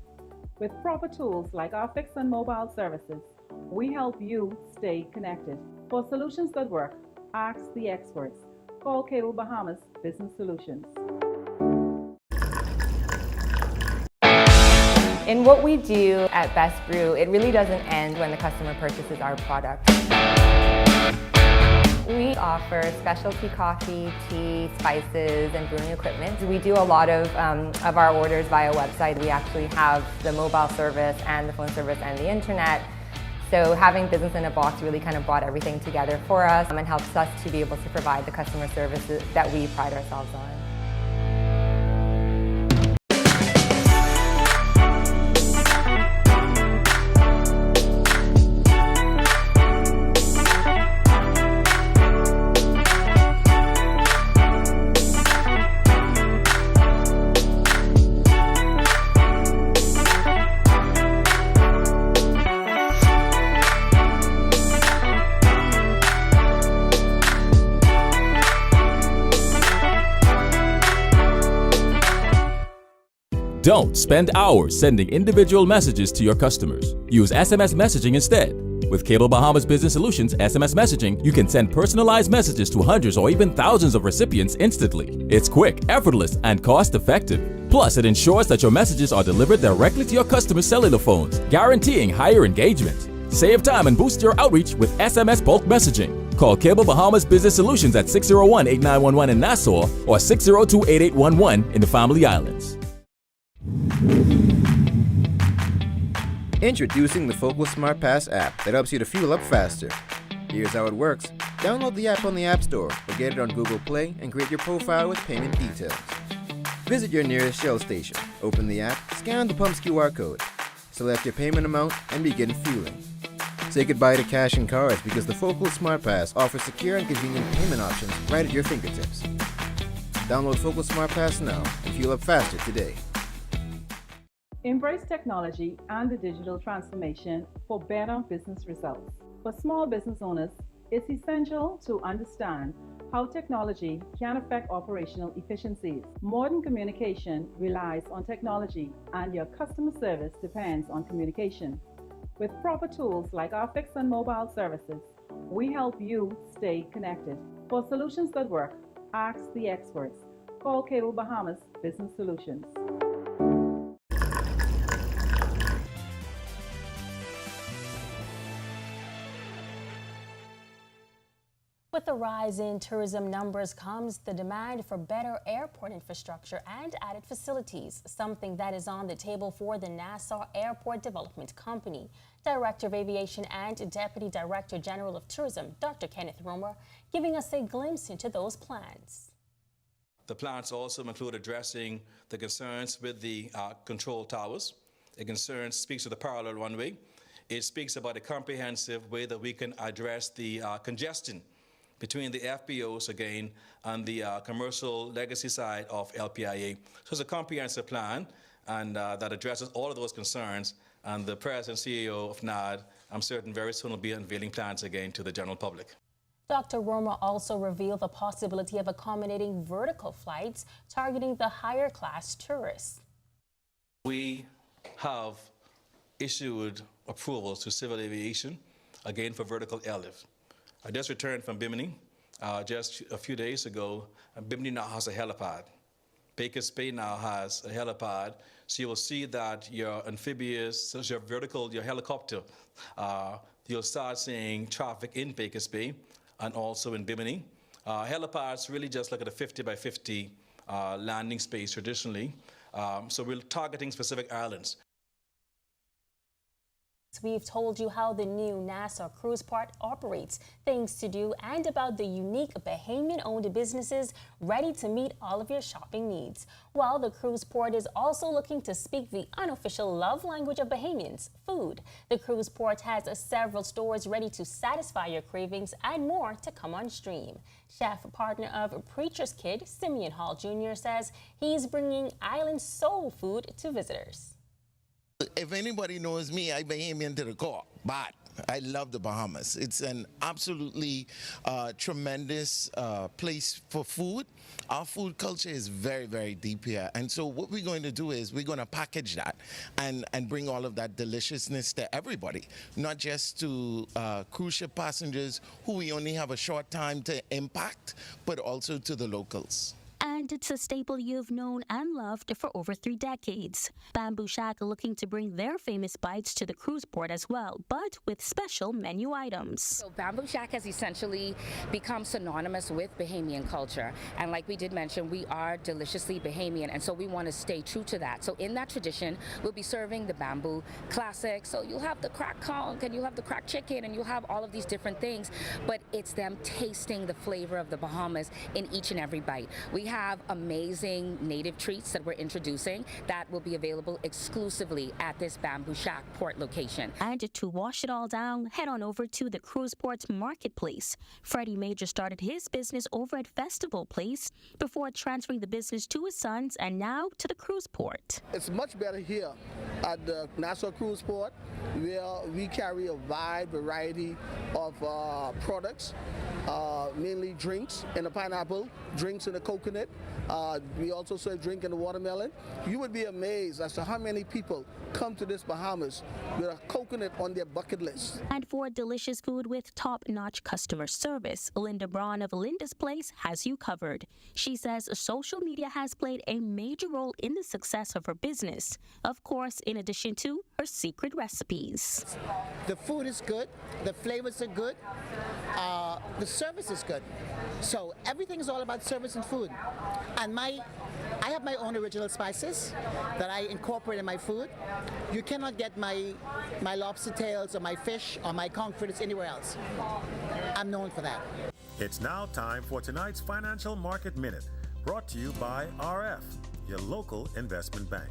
With proper tools like our fixed and mobile services, we help you stay connected. For solutions that work, ask the experts. Call Cable Bahamas Business Solutions. In what we do at Best Brew, it really doesn't end when the customer purchases our product. We offer specialty coffee, tea, spices, and brewing equipment. We do a lot of our orders via website. We actually have the mobile service and the phone service and the internet. So having business in a box really kind of brought everything together for us and helps us to be able to provide the customer services that we pride ourselves on. Don't spend hours sending individual messages to your customers. Use SMS messaging instead. With Cable Bahamas Business Solutions SMS messaging, you can send personalized messages to hundreds or even thousands of recipients instantly. It's quick, effortless, and cost-effective. Plus, it ensures that your messages are delivered directly to your customers' cellular phones, guaranteeing higher engagement. Save time and boost your outreach with SMS bulk messaging. Call Cable Bahamas Business Solutions at 601-8911 in Nassau or 602-8811 in the Family Islands. Introducing the Focal Smart Pass app that helps you to fuel up faster. Here's how it works. Download the app on the App Store or get it on Google Play and create your profile with payment details. Visit your nearest Shell station, open the app, scan the pump's QR code, select your payment amount, and begin fueling. Say goodbye to cash and cards because the Focal Smart Pass offers secure and convenient payment options right at your fingertips. Download Focal Smart Pass now and fuel up faster today. Embrace technology and the digital transformation for better business results. For small business owners, it's essential to understand how technology can affect operational efficiencies. Modern communication relies on technology, and your customer service depends on communication. With proper tools like our fixed and mobile services, we help you stay connected. For solutions that work, ask the experts. Call Cable Bahamas Business Solutions. With the rise in tourism numbers comes the demand for better airport infrastructure and added facilities, something that is on the table for the Nassau Airport Development Company. Director of Aviation and Deputy Director General of Tourism, Dr. Kenneth Romer, giving us a glimpse into those plans. The plans also include addressing the concerns with the control towers. It speaks to the parallel runway. It speaks about a comprehensive way that we can address the congestion between the FBOs again and the commercial legacy side of LPIA. So it's a comprehensive plan and that addresses all of those concerns, and the President and CEO of NAD, I'm certain very soon will be unveiling plans again to the general public. Dr. Roma also revealed the possibility of accommodating vertical flights targeting the higher class tourists. We have issued approvals to civil aviation, again for vertical airlift. I just returned from Bimini, just a few days ago, Bimini now has a helipad. Baker's Bay now has a helipad. So you will see that your amphibious, so your vertical, your helicopter, you'll start seeing traffic in Baker's Bay and also in Bimini. Helipads really just like at a 50 by 50 landing space traditionally. So we're targeting specific islands. We've told you how the new Nassau Cruise Port operates, things to do, and about the unique Bahamian-owned businesses ready to meet all of your shopping needs. Well, the cruise port is also looking to speak the unofficial love language of Bahamians, food. The cruise port has several stores ready to satisfy your cravings and more to come on stream. Chef partner of Preacher's Kid, Simeon Hall Jr. says he's bringing island soul food to visitors. If anybody knows me, I Bahamian to the core, but I love the Bahamas. It's an absolutely tremendous place for food. Our food culture is very, very deep here. And so what we're going to do is we're going to package that and bring all of that deliciousness to everybody, not just to cruise ship passengers who we only have a short time to impact, but also to the locals. And it's a staple you've known and loved for over 3 decades. Bamboo Shack looking to bring their famous bites to the cruise port as well, but with special menu items. So Bamboo Shack has essentially become synonymous with Bahamian culture. And like we did mention, we are deliciously Bahamian, and so we want to stay true to that. So in that tradition, we'll be serving the bamboo classic. So you'll have the cracked conch, and you'll have the cracked chicken, and you'll have all of these different things, but it's them tasting the flavor of the Bahamas in each and every bite. We have amazing native treats that we're introducing that will be available exclusively at this Bamboo Shack port location. And to wash it all down, head on over to the Cruise Port's Marketplace. Freddie Major started his business over at Festival Place before transferring the business to his sons and now to the Cruise Port. It's much better here at the Nassau Cruise Port, where we carry a wide variety of products, mainly drinks in the pineapple, drinks in the coconut. We also serve drink in the watermelon. You would be amazed as to how many people come to this Bahamas with a coconut on their bucket list. And for delicious food with top-notch customer service, Linda Braun of Linda's Place has you covered. She says social media has played a major role in the success of her business, of course, in addition to her secret recipes. The food is good, the flavors are good, the service is good. So everything is all about service and food. And I have my own original spices that I incorporate in my food. You cannot get my lobster tails or my fish or my conch fritters anywhere else. I'm known for that. It's now time for tonight's Financial Market Minute, brought to you by RF, your local investment bank.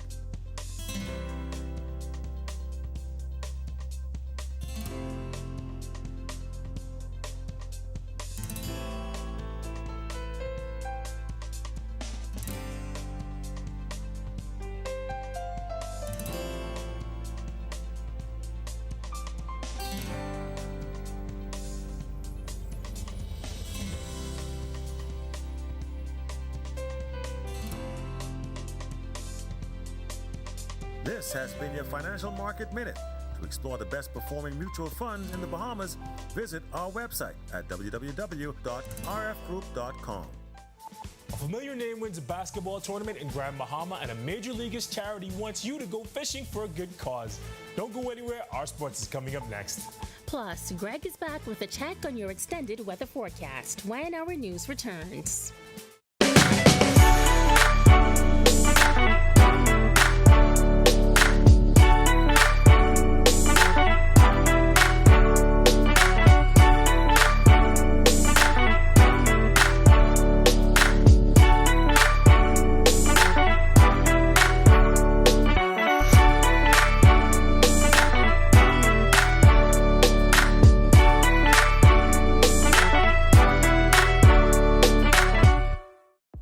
This has been your Financial Market Minute. To explore the best performing mutual funds in the Bahamas, visit our website at www.rfgroup.com. A familiar name wins a basketball tournament in Grand Bahama, and a Major Leaguers charity wants you to go fishing for a good cause. Don't go anywhere. Our Sports is coming up next. Plus, Greg is back with a check on your extended weather forecast when our news returns.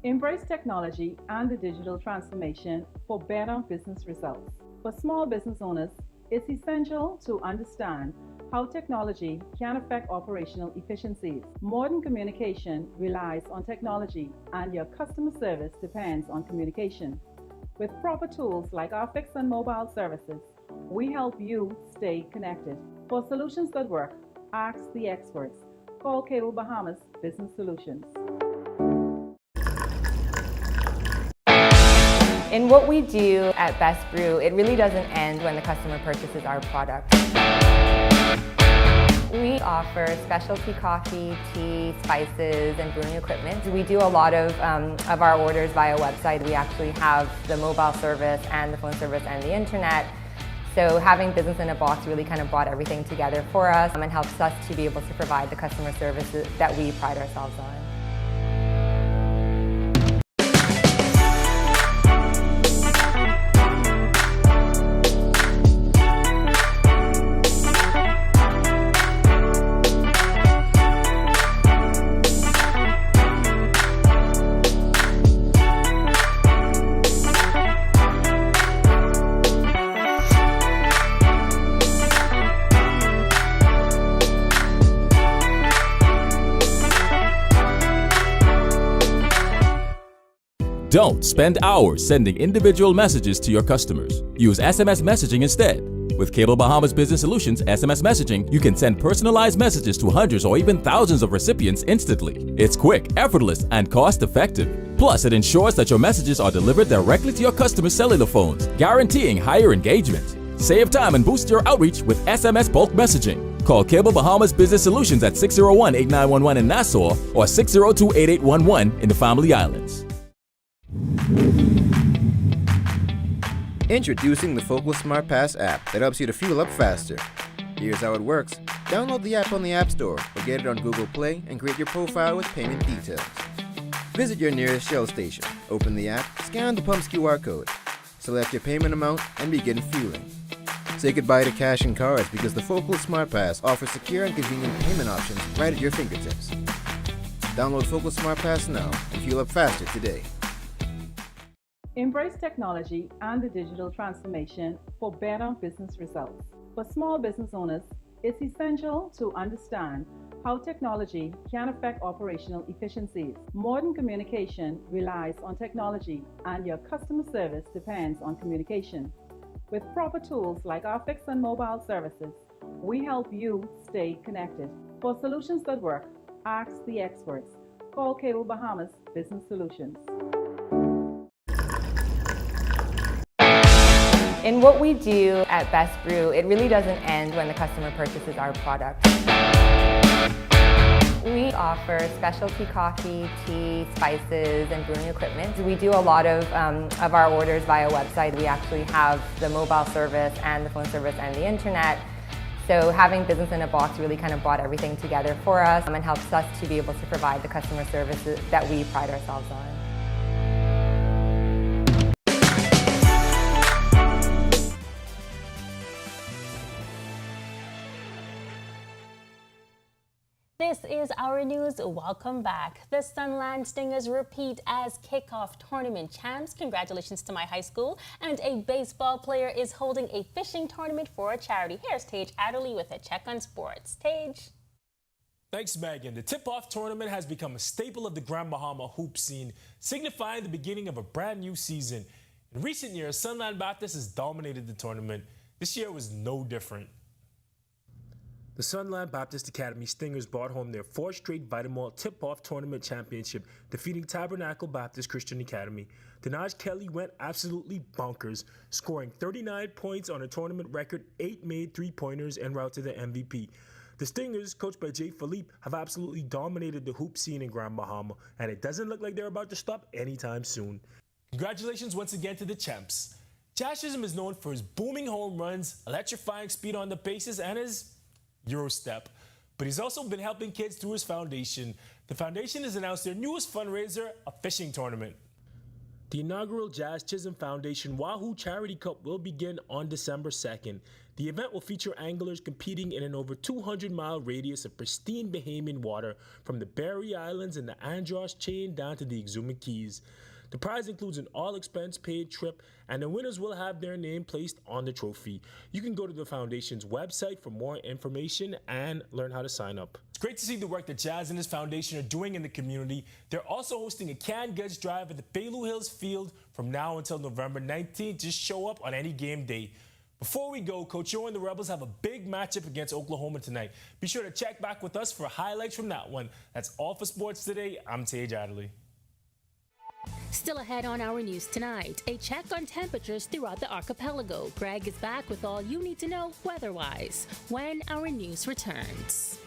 Embrace technology and the digital transformation for better business results. For small business owners, it's essential to understand how technology can affect operational efficiencies. Modern communication relies on technology, and your customer service depends on communication. With proper tools like our fixed and mobile services, we help you stay connected. For solutions that work, ask the experts. Call Cable Bahamas Business Solutions. In what we do at Best Brew, it really doesn't end when the customer purchases our product. We offer specialty coffee, tea, spices, and brewing equipment. We do a lot of our orders via website. We actually have the mobile service and the phone service and the internet. So having business in a box really kind of brought everything together for us and helps us to be able to provide the customer service that we pride ourselves on. Don't spend hours sending individual messages to your customers. Use SMS messaging instead. With Cable Bahamas Business Solutions SMS messaging, you can send personalized messages to hundreds or even thousands of recipients instantly. It's quick, effortless, and cost-effective. Plus, it ensures that your messages are delivered directly to your customers' cellular phones, guaranteeing higher engagement. Save time and boost your outreach with SMS bulk messaging. Call Cable Bahamas Business Solutions at 601-8911 in Nassau or 602-8811 in the Family Islands. Introducing the Focal Smart Pass app that helps you to fuel up faster. Here's how it works. Download the app on the App Store or get it on Google Play and create your profile with payment details. Visit your nearest Shell station, open the app, scan the pump's QR code, select your payment amount, and begin fueling. Say goodbye to cash and cards because the Focal Smart Pass offers secure and convenient payment options right at your fingertips. Download Focal Smart Pass now and fuel up faster today. Embrace technology and the digital transformation for better business results. For small business owners, it's essential to understand how technology can affect operational efficiencies. Modern communication relies on technology, and your customer service depends on communication. With proper tools like our fixed and mobile services, we help you stay connected. For solutions that work, ask the experts. Call Cable Bahamas Business Solutions. In what we do at Best Brew, it really doesn't end when the customer purchases our product. We offer specialty coffee, tea, spices, and brewing equipment. We do a lot of our orders via website. We actually have the mobile service and the phone service and the internet. So having business in a box really kind of brought everything together for us and helps us to be able to provide the customer service that we pride ourselves on. This is Our News. Welcome back. The Sunland Stingers repeat as kickoff tournament champs. Congratulations to my high school. And a baseball player is holding a fishing tournament for a charity. Here's Tage Adderley with a check on sports. Tage. Thanks, Megan. The tip-off tournament has become a staple of the Grand Bahama hoop scene, signifying the beginning of a brand new season. In recent years, Sunland Baptist has dominated the tournament. This year was no different. The Sunland Baptist Academy Stingers brought home their fourth straight Vitamalt tip-off tournament championship, defeating Tabernacle Baptist Christian Academy. Denaj Kelly went absolutely bonkers, scoring 39 points on a tournament record, 8 made three-pointers, en route to the MVP. The Stingers, coached by Jay Philippe, have absolutely dominated the hoop scene in Grand Bahama, and it doesn't look like they're about to stop anytime soon. Congratulations once again to the champs. Josh Chisholm is known for his booming home runs, electrifying speed on the bases, and his Eurostep, but he's also been helping kids through his foundation. The foundation has announced their newest fundraiser, a fishing tournament. The inaugural Jazz Chisholm Foundation Wahoo Charity Cup will begin on December 2nd. The event will feature anglers competing in an over 200-mile radius of pristine Bahamian water from the Berry Islands and the Andros Chain down to the Exuma Keys. The prize includes an all-expense-paid trip, and the winners will have their name placed on the trophy. You can go to the foundation's website for more information and learn how to sign up. It's great to see the work that Jazz and his foundation are doing in the community. They're also hosting a canned goods drive at the Bailu Hills Field from now until November 19th. Just show up on any game day. Before we go, Coach Yo and the Rebels have a big matchup against Oklahoma tonight. Be sure to check back with us for highlights from that one. That's all for sports today. I'm Tage Adderley. Still ahead on Our News tonight, a check on temperatures throughout the archipelago. Greg is back with all you need to know weather-wise when Our News returns.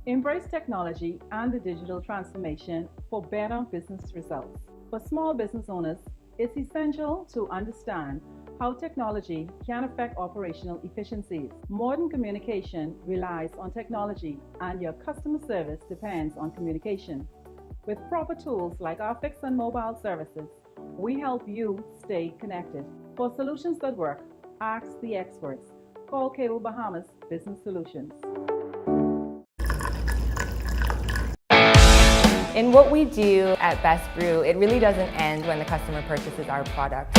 Embrace technology and the digital transformation for better business results. For small business owners, it's essential to understand how technology can affect operational efficiencies. Modern communication relies on technology, and your customer service depends on communication. With proper tools like our fixed and mobile services, we help you stay connected. For solutions that work, ask the experts. Call Cable Bahamas Business Solutions. In what we do at Best Brew, it really doesn't end when the customer purchases our product.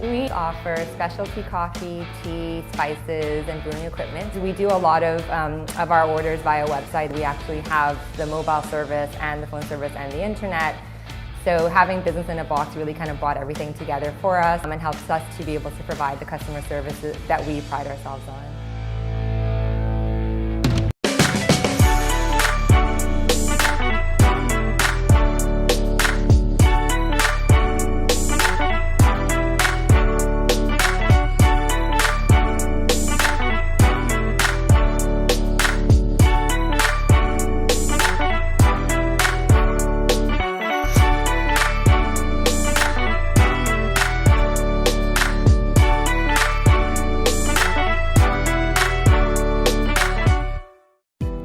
We offer specialty coffee, tea, spices, and brewing equipment. We do a lot of our orders via website. We actually have the mobile service and the phone service and the internet. So having business in a box really kind of brought everything together for us and helps us to be able to provide the customer services that we pride ourselves on.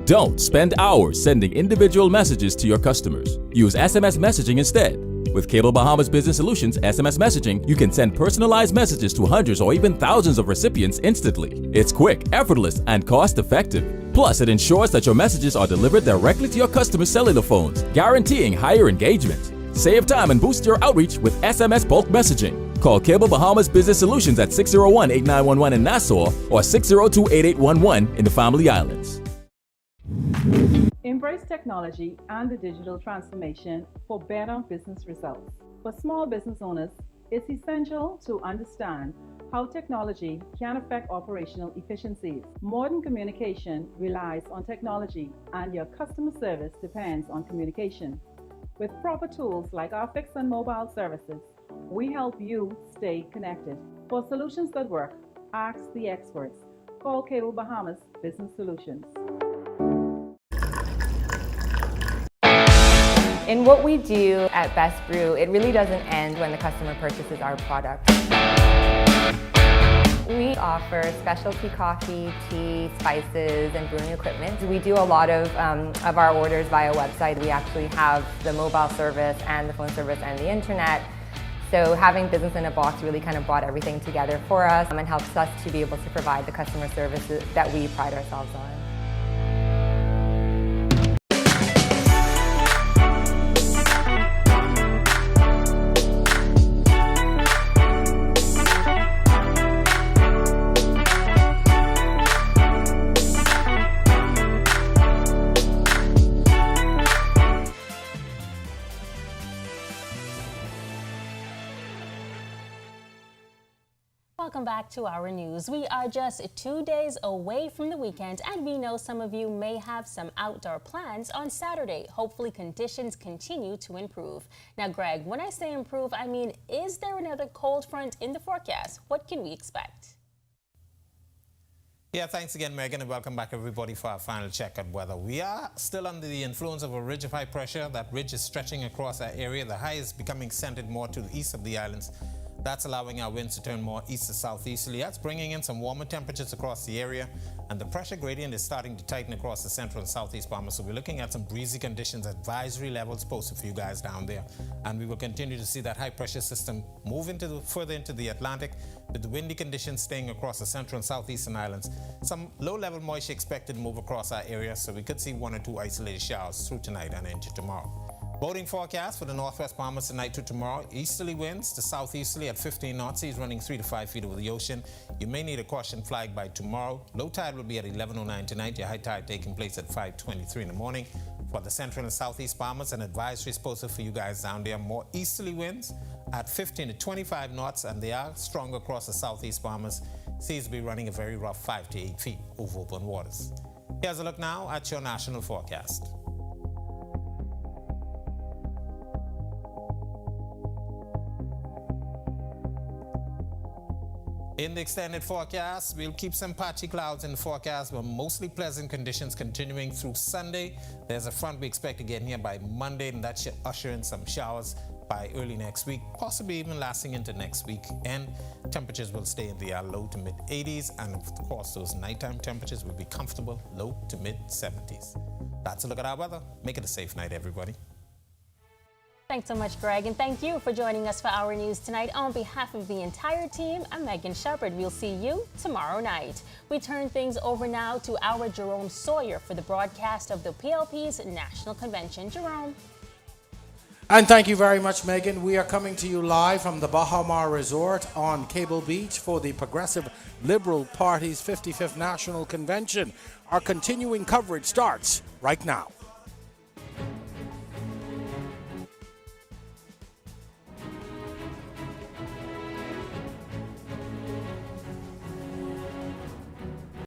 Don't spend hours sending individual messages to your customers. Use SMS messaging instead. With Cable Bahamas Business Solutions SMS messaging, you can send personalized messages to hundreds or even thousands of recipients instantly. It's quick, effortless, and cost-effective. Plus, it ensures that your messages are delivered directly to your customers' cellular phones, guaranteeing higher engagement. Save time and boost your outreach with SMS bulk messaging. Call Cable Bahamas Business Solutions at 601-8911 in Nassau or 602-8811 in the Family Islands. Embrace technology and the digital transformation for better business results. For small business owners, it's essential to understand how technology can affect operational efficiencies. Modern communication relies on technology, and your customer service depends on communication. With proper tools like our fixed and mobile services, we help you stay connected. For solutions that work, ask the experts. Call Cable Bahamas Business Solutions. In what we do at Best Brew, it really doesn't end when the customer purchases our product. We offer specialty coffee, tea, spices, and brewing equipment. We do a lot of our orders via website. We actually have the mobile service and the phone service and the internet. So having business in a box really kind of brought everything together for us and helps us to be able to provide the customer services that we pride ourselves on. Welcome back to Our News. We are just 2 days away from the weekend, and we know some of you may have some outdoor plans on Saturday. Hopefully conditions continue to improve. Now, Greg, when I say improve, I mean, is there another cold front in the forecast? What can we expect? Yeah, thanks again, Megan, and welcome back, everybody, for our final check on weather. We are still under the influence of a ridge of high pressure. That ridge is stretching across our area. The high is becoming centered more to the east of the islands. That's allowing our winds to turn more east to southeasterly. That's bringing in some warmer temperatures across the area, and the pressure gradient is starting to tighten across the central and southeast Bahamas. So we're looking at some breezy conditions, advisory levels posted for you guys down there. And we will continue to see that high pressure system move further into the Atlantic, with the windy conditions staying across the central and southeastern islands. Some low-level moisture expected to move across our area, so we could see 1 or 2 isolated showers through tonight and into tomorrow. Boating forecast for the northwest Bahamas tonight to tomorrow. Easterly winds to southeasterly at 15 knots. Seas running 3 to 5 feet over the ocean. You may need a caution flag by tomorrow. Low tide will be at 11:09 tonight. Your high tide taking place at 5:23 in the morning. For the central and southeast Bahamas, an advisory is posted for you guys down there. More easterly winds at 15 to 25 knots, and they are strong across the southeast Bahamas. Seas will be running a very rough 5 to 8 feet over open waters. Here's a look now at your national forecast. In the extended forecast, we'll keep some patchy clouds in the forecast, but mostly pleasant conditions continuing through Sunday. There's a front we expect to get here by Monday, and that should usher in some showers by early next week, possibly even lasting into next week. And temperatures will stay in the low to mid 80s, and of course, those nighttime temperatures will be comfortable, low to mid 70s. That's a look at our weather. Make it a safe night, everybody. Thanks so much, Greg, and thank you for joining us for Our News tonight. On behalf of the entire team, I'm Megan Shepard. We'll see you tomorrow night. We turn things over now to our Jerome Sawyer for the broadcast of the PLP's National Convention. Jerome. And thank you very much, Megan. We are coming to you live from the Baha Mar Resort on Cable Beach for the Progressive Liberal Party's 55th National Convention. Our continuing coverage starts right now.